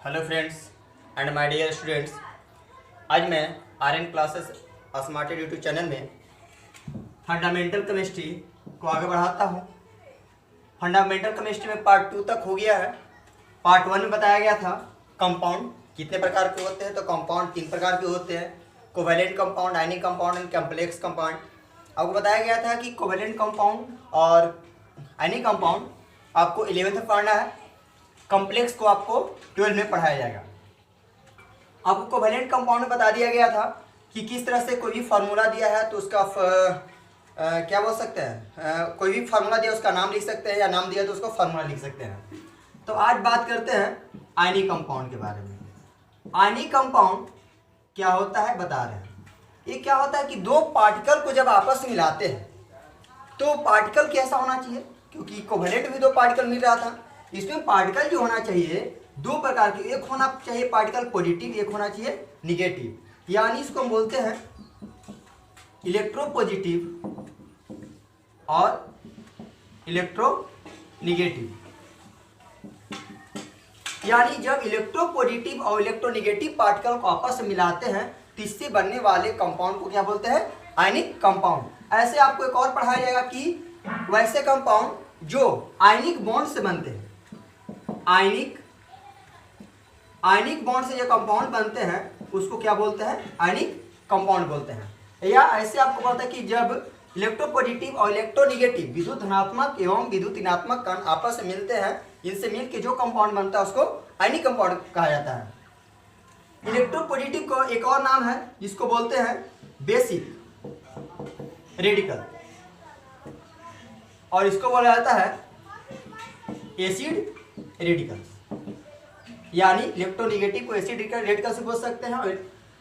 Hello friends and my dear students. आज मैं Aryan classes स्मार्टेड यूट्यूब चैनल में फंडामेंटल केमिस्ट्री को आगे बढ़ाता हूँ। फंडामेंटल केमिस्ट्री में पार्ट 2 तक हो गया है। पार्ट 1 में बताया गया था कंपाउंड कितने प्रकार के होते हैं। तो कंपाउंड 3 प्रकार के होते हैं, covalent compound, ionic compound and complex compound. आपको बताया गया था कि कोवैलेंट कंपाउंड और आयनिक कंपाउंड आपको 11th में पढ़ना है, कॉम्प्लेक्स को आपको 12 में पढ़ाया जाएगा। आपको कोवैलेंट कंपाउंड में बता दिया गया था कि किस तरह से कोई भी फार्मूला दिया है तो उसका क्या बोल सकते हैं, कोई भी फार्मूला दिया उसका नाम लिख सकते हैं, या नाम दिया तो उसको फार्मूला लिख सकते हैं। तो आज बात करते हैं आयनिक कंपाउंड के बारे में। आयनिक कंपाउंड क्या होता है बता रहे हैं। ये क्या होता है कि दो पार्टिकल को जब आपस में मिलाते हैं तो पार्टिकल कैसा होना चाहिए, क्योंकि कोवैलेंट भी दो पार्टिकल मिल रहा था। इसमें पार्टिकल जो होना चाहिए दो प्रकार के, एक होना चाहिए पार्टिकल पॉजिटिव, एक होना चाहिए निगेटिव, यानी इसको हम बोलते हैं इलेक्ट्रोपॉजिटिव और इलेक्ट्रोनिगेटिव। यानी जब इलेक्ट्रोपॉजिटिव और इलेक्ट्रोनिगेटिव पार्टिकल को आपस में मिलाते हैं तो इससे बनने वाले कंपाउंड को क्या बोलते हैं, आयनिक कंपाउंड। ऐसे आपको एक और पढ़ाया जाएगा कि वैसे कंपाउंड जो आयनिक बॉन्ड से बनते हैं, आयनिक बॉन्ड से जो कंपाउंड बनते हैं उसको क्या बोलते हैं, आयनिक कंपाउंड बोलते हैं। या ऐसे आपको बोलता है कि जब इलेक्ट्रोपॉजिटिव और इलेक्ट्रोनिगेटिव विद्युत धनात्मक एवं विद्युत ऋणात्मक कण आपस में मिलते हैं, इनसे मिलकर जो कंपाउंड बनता है उसको आयनिक कंपाउंड कहा जाता है। इलेक्ट्रोपॉजिटिव को एक और नाम है जिसको बोलते हैं बेसिक रेडिकल, और इसको बोला जाता है एसिड रेडिकल। यानी इलेक्ट्रोनिगेटिव को एसिड रेडिकल से बोल सकते हैं, और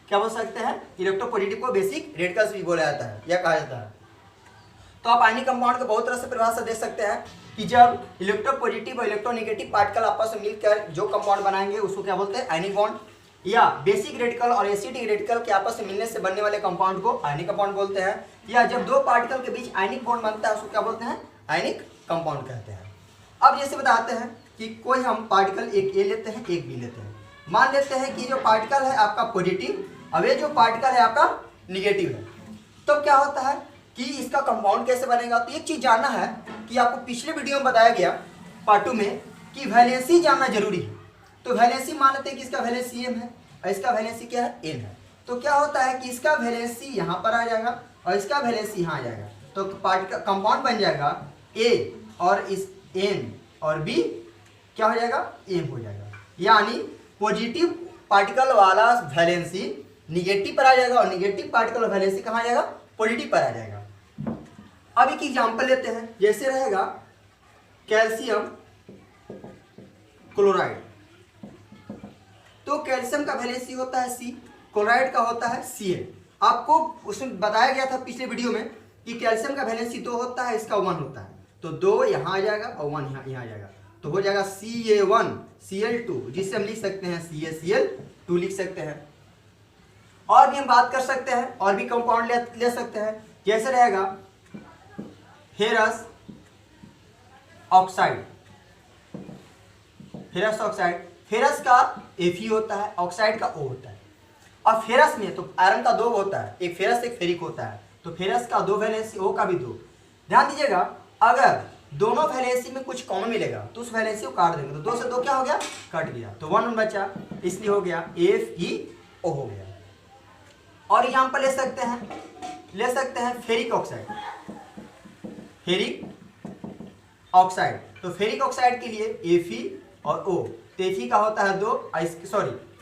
क्या बोल सकते हैं, इलेक्ट्रोपॉजिटिव को बेसिक रेडिकल भी बोला जाता है या कहा जाता है। तो आप आयनिक कंपाउंड को बहुत तरह से परिभाषा दे सकते हैं कि जब इलेक्ट्रोपॉजिटिव और इलेक्ट्रोनिगेटिव पार्टिकल आपस में मिलकर जो कंपाउंड बनाएंगे उसको क्या बोलते हैं, आयनिक बॉन्ड। या बेसिक रेडिकल और एसिडिक रेडिकल के आपस में मिलने से बनने वाले कंपाउंड को आयनिक कंपाउंड बोलते हैं। या जब दो पार्टिकल के बीच आयनिक बॉन्ड बनता है उसको क्या बोलते हैं, आयनिक कंपाउंड कहते हैं। अब जैसे बताते हैं कि कोई हम पार्टिकल एक ए लेते हैं एक बी लेते हैं। मान लेते हैं कि जो पार्टिकल है आपका पॉजिटिव, अब ये जो पार्टिकल है आपका निगेटिव है। तो क्या होता है कि इसका कंपाउंड कैसे बनेगा। तो एक चीज जानना है कि आपको पिछले वीडियो में बताया गया पार्ट 2 में कि वैलेंसी जानना जरूरी है। तो वैलेंसी मान लेते हैं कि इसका वैलेंसी m है और इसका वैलेंसी क्या है, n है। तो क्या होता है कि इसका वैलेंसी यहाँ पर आ जाएगा और इसका वैलेंसी यहाँ आ जाएगा, तो पार्टिकल कंपाउंड बन जाएगा a और इस n और b क्या हो जाएगा, m हो जाएगा। यानी पॉजिटिव पार्टिकल वाला वैलेंसी निगेटिव पर आ जाएगा और निगेटिव पार्टिकल वैलेंसी कहाँ आ जाएगा, पॉजिटिव पर आ जाएगा। अब एक एग्जांपल लेते हैं, जैसे रहेगा कैल्शियम क्लोराइड। तो कैल्शियम का वैलेंसी होता है C, क्लोराइड का होता है Cl। आपको उसमें बताया गया था पिछले वीडियो में कि कैल्शियम का वैलेंसी 2 होता है, इसका 1 होता है। तो 2 यहाँ आ जाएगा और 1 यहाँ आ जाएगा, तो हो जाएगा Ca1 Cl2, जिससे हम लिख सकते हैं CaCl2 लिख सकते हैं। और भी हम बात कर सकते हैं, और भी कंपाउंड ले सकते हैं। जैसे रहेगा ferrous oxide. Ferrous oxide, ferrous का Fe होता है, ऑक्साइड का O होता है। और फेरस में तो आयरन का 2 होता है, एक फेरस एक फेरिक होता है। तो फेरस का 2 वैलेंसी, O का भी 2। ध्यान दीजिएगा, अगर दोनों वैलेंसी में कुछ कॉमन मिलेगा तो उस वैलेंसी को काट देंगे, तो 2 से 2 क्या हो गया, कट गया, तो 1 बचा, इसलिए हो गया FeO हो गया। और एग्जाम्पल ले सकते हैं फेरिक ऑक्साइड। फेरिक ऑक्साइड, तो फेरिक ऑक्साइड के लिए Fe और O। तो Fe का होता है 2,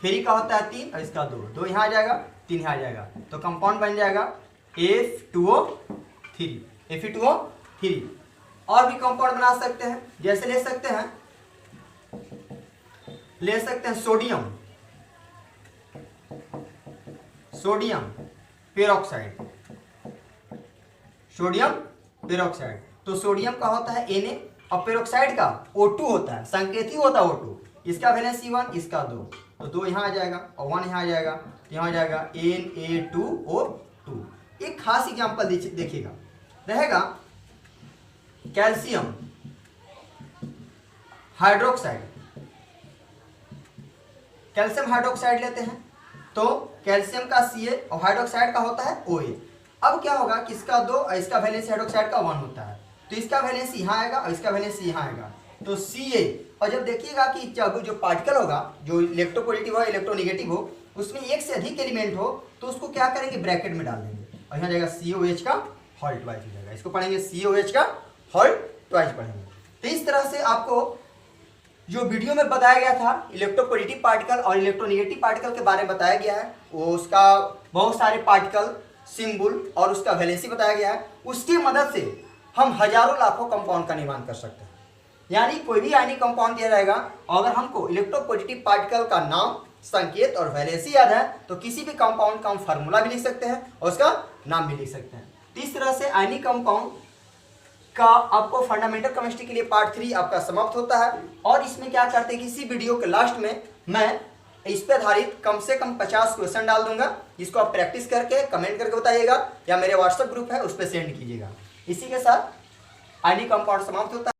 फेरिक का होता है 3 और इसका 2 यहाँ आ जाएगा, 3 यहाँ आ जाएगा, तो कंपाउंड बन जाएगा Fe2O3। और भी कंपाउंड बना सकते हैं, जैसे ले सकते हैं सोडियम पेरोक्साइड। तो सोडियम का होता है Na और पेरोक्साइड का O2 होता है, संकेती होता है O2। इसका वैलेंसी 1, इसका 2, तो 2 यहाँ आ जाएगा और 1 यहाँ आ जाएगा, तो यहाँ आ जाएगा Na2O2। एक खास एग्जाम्पल देखिएगा, रहेगा कैल्शियम हाइड्रोक्साइड। कैल्शियम हाइड्रोक्साइड लेते हैं तो कैल्शियम का Ca और हाइड्रोक्साइड का होता है OA। अब क्या होगा कि इसका 2 और इसका वैलेंसी हाइड्रोक्साइड का 1 होता है, तो इसका वैलेंसी यहाँ आएगा और इसका वैलेंसी यहाँ आएगा, तो Ca। और जब देखिएगा कि जो पार्टिकल होगा जो इलेक्ट्रोपॉजिटिव हो इलेक्ट्रोनेगेटिव हो उसमें एक से अधिक एलिमेंट हो तो उसको क्या करेंगे, ब्रैकेट में डाल देंगे और यहाँ जाएगा COH का होल ट्वाइस हो जाएगा। इसको पढ़ेंगे COH का होल ट्वाइस पढ़ेंगे। तो इस तरह से आपको जो वीडियो में बताया गया था इलेक्ट्रोपॉजिटिव पार्टिकल और इलेक्ट्रोनेगेटिव पार्टिकल के बारे में बताया गया है, वो उसका बहुत सारे पार्टिकल सिंबल और उसका वैलेंसी बताया गया है। उसकी मदद से हम हजारों लाखों कंपाउंड का निर्माण कर सकते हैं। यानी कोई भी आयनिक कंपाउंड दिया जाएगा, अगर हमको इलेक्ट्रोपॉजिटिव पार्टिकल का नाम, संकेत और वैलेंसी याद है तो किसी भी कंपाउंड का हम फार्मूला भी लिख सकते हैं और उसका नाम भी लिख सकते हैं। तो इस तरह से आयनिक कंपाउंड का आपको फंडामेंटल केमिस्ट्री के लिए पार्ट 3 आपका समाप्त होता है। और इसमें क्या करते हैं कि इसी वीडियो के लास्ट में मैं इस पे आधारित कम से कम 50 क्वेश्चन डाल दूंगा, जिसको आप प्रैक्टिस करके कमेंट करके बताइएगा या मेरे व्हाट्सएप ग्रुप है उस पर सेंड कीजिएगा। इसी के साथ आयनिक कंपाउंड समाप्त होता है।